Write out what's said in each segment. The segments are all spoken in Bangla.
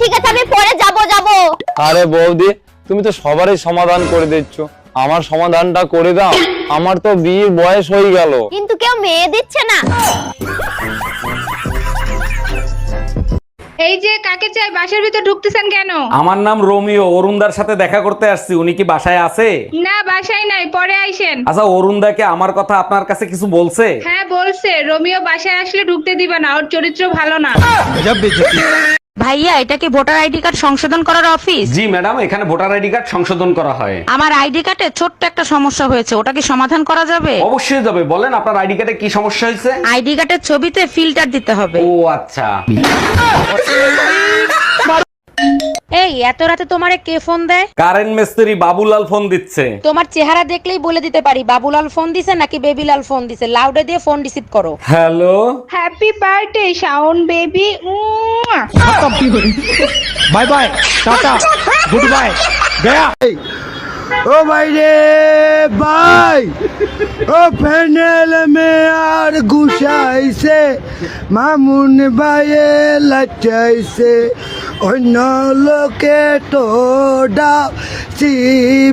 ঠিক আছে আমি পরে যাব। আরে বৌদি, তুমি তো সবারই সমাধান করে দিচ্ছ, আমার সমাধানটা করে দাও। আমার তো বিয়ের বয়স হয়ে গেল। কিন্তু কেউ মেয়ে দিচ্ছে না। এই যে কাকে চাই, বাসার ভিতর ঢুকতেছেন কেন? আমার নাম রোমিও, অরুণদার সাথে দেখা করতে আসছি। উনি কি বাসায় আছে? না, বাসায় নাই, পরে আইসেন। আচ্ছা, অরুণদাকে আমার কথা আপনার কাছে কিছু বলছে? হ্যাঁ বলছে, রোমিও বাসায় আসলে ঢুকতে দিবা না, ওর চরিত্র ভালো না। ভাইয়া, এটা কি ভোটার আইডি কার্ড সংশোধন করার অফিস? জি ম্যাডাম, এখানে ভোটার আইডি কার্ড সংশোধন করা হয়। আমার আইডি কার্ডে ছোট্ট একটা সমস্যা হয়েছে, ওটা কি সমাধান করা যাবে? অবশ্যই যাবে, বলেন আপনার আইডি কার্ডে কি সমস্যা হয়েছে? আইডি কার্ডের ছবিতে ফিল্টার দিতে হবে। ও আচ্ছা। এই এত রাতে তোমারে কে ফোন দেয়? কারেন্ট মিস্ত্রি বাবুলাল ফোন দিচ্ছে। তোমার চেহারা দেখলেই বলে দিতে পারি বাবুলাল ফোন দিছে নাকি বেবিলাল ফোন দিছে। লাউডে দিয়ে ফোন রিসিভ করো। Hello, happy birthday Shaon baby. Bye bye, tata, good bye, গয়া। ও ভাই রে ভাই, ও প্যানেল মে আর ঘুষাইছে, মামুন ভাইয়ে লাচাইছে, অন্য লোকে তো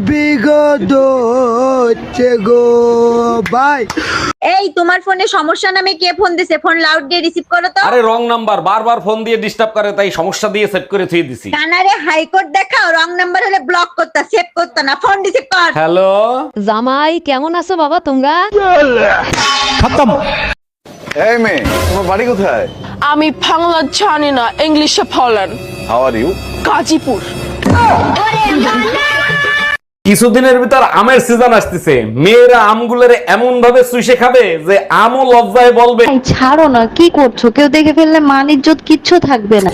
বিগদছে গো ভাই। এই তোমার ফোনে সমস্যা নামে কে ফোন দিছে? ফোন লাউড দিয়ে রিসিভ করো তো। আরে রং নাম্বার, বারবার ফোন দিয়ে ডিস্টার্ব করে, তাই সমস্যা দিয়ে সেট করে থুয়ে দিছি। কানারে হাইকোর্ট দেখাও, রং নাম্বার হলে ব্লক করতা, সেভ করতা না, ফোন রিসিভ কর। হ্যালো জামাই কেমন আছো বাবা তোমরা? খতম। এই মেয়ে, তোমার বাড়ি কোথায়? আমি বাংলা জানি না, ইংলিশে বলেন। How are you? গাজীপুর। কিছুদিনের ভিতর আমের সিজন আসতেছে, মেয়েরা আমগুলোরে এমন ভাবে চুষে খাবে যে আমও লজ্জায় বলবে। ছাড়ো না, কি করছো? কেউ দেখে ফেললে মান ইজ্জত কিচ্ছু থাকবে না।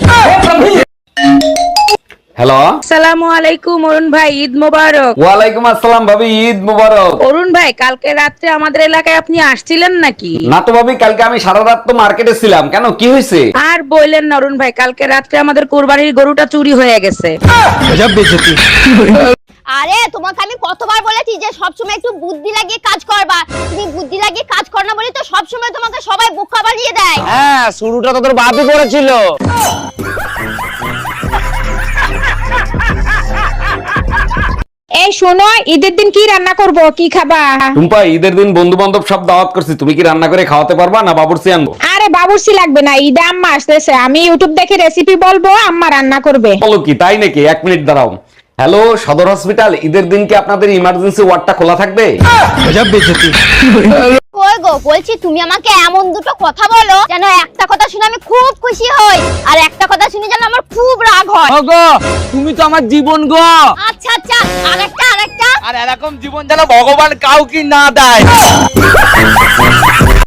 হ্যালো, আসসালামু আলাইকুম অরুণ ভাই, ঈদ মোবারক। ওয়ালাইকুম আসসালাম ভাবি, ঈদ মোবারক। অরুণ ভাই, কালকে রাত্রে আমাদের এলাকায় আপনি আসছিলেন নাকি? না তো ভাবি, কালকে আমি সারা রাত তো মার্কেটে ছিলাম। কেন, কি হয়েছে? আর বললেন না অরুণ ভাই, কালকে রাত্রে আমাদের কুরবানির গরুটা চুরি হয়ে গেছে। গজব বেইজ্জতি। আরে তোমাকে আমি কতবার বলেছি যে সবসময় একটু বুদ্ধি লাগিয়ে কাজ করবা। তুমি বুদ্ধি লাগিয়ে কাজ কর না বলি তো সবসময় তোমাকে সবাই বোকা বানিয়ে দেয়। হ্যাঁ, শুরুটা তো তোর বাপই করেছিল। এই শোনো, ঈদের দিন কি রান্না করব, কি খাবা? টুম্পা, ঈদের দিন বন্ধু বান্ধব সব দাওয়াত করছি, তুমি কি রান্না করে খাওয়াতে পারবা না বাবুর্চি আনবো? আরে বাবুর্চি লাগবে না, ঈদে আম্মা আসতেছে, আমি ইউটিউব দেখে রেসিপি বলবো, আম্মা রান্না করবে। বলো কি, তাই নাকি? এক মিনিট দাঁড়াও। হ্যালো সদর হসপিটাল, ঈদের দিন কি আপনাদের ইমার্জেন্সি ওয়ার্ডটা খোলা থাকবে? গজব বেইজ্জতি। কই গো, বলছি তুমি আমাকে এমন দুটো কথা বলো যেন একটা কথা শুনে আমি খুব খুশি হই, আর একটা কথা শুনে যেন আমার খুব রাগ হয়। গো, তুমি তো আমার জীবন গো। আচ্ছা আচ্ছা, আরেকটা। আর এরকম জীবন যেন ভগবান কাউকে না দেয়।